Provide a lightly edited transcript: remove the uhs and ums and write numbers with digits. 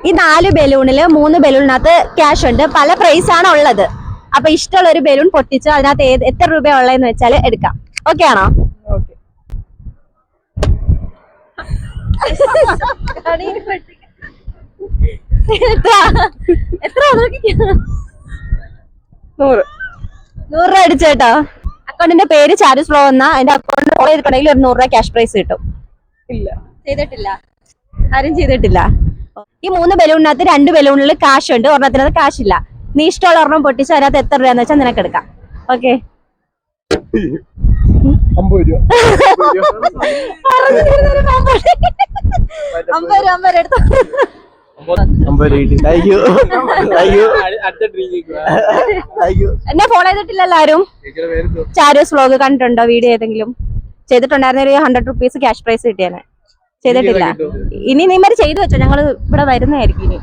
ഈ 4 ബലൂണില് 3 ബലൂണിനകത്ത് ക്യാഷ് ഉണ്ട്. പല പ്രൈസ് ആണ് ഉള്ളത്. അപ്പൊ ഇഷ്ടമുള്ള ഒരു ബലൂൺ പൊട്ടിച്ച് അതിനകത്ത് എത്ര രൂപ ഉള്ളതെന്ന് വെച്ചാൽ എടുക്കാം. ഓക്കെ ആണോ? എത്ര 100 രൂപ അടിച്ചേട്ടോ. അക്കൗണ്ടിന്റെ പേര് ചാരുസ് ഫ്ലോ എന്നാ. അതിന്റെ അക്കൗണ്ട് ഫോളോ ചെയ്തിട്ടുണ്ടെങ്കിൽ ഒരു 100 രൂപ ക്യാഷ് പ്രൈസ് കിട്ടും. ഇല്ല, ചെയ്തിട്ടില്ല, ആരും ചെയ്തിട്ടില്ല. ഈ 3 ബലൂണിനകത്ത് 2 ബലൂണിൽ കാശ് ഉണ്ട്, ഒരെണ്ണത്തിനകത്ത് കാശില്ല. നീ ഇഷ്ടമുള്ള ഒരെണ്ണം പൊട്ടിച്ച് അതിനകത്ത് എത്ര രൂപയെന്ന് വെച്ചാൽ നിനക്ക് എടുക്കാം. ഓക്കെ? 50 രൂപ. 50 എടുത്തോ. എന്നെ ഫോളോ ചെയ്തിട്ടില്ലല്ലോ ആരും. ചാരൂസ് വ്ലോഗ് കണ്ടിട്ടുണ്ടോ? വീഡിയോ ഏതെങ്കിലും ചെയ്തിട്ടുണ്ടായിരുന്ന ഒരു 100 റുപ്പീസ് ക്യാഷ് പ്രൈസ് കിട്ടിയാനെ. ചെയ്തിട്ടില്ല. ഇനി നീ ചെയ്തു വെച്ചോ, ഞങ്ങള് ഇവിടെ വരുന്നതായിരിക്കും ഇനി.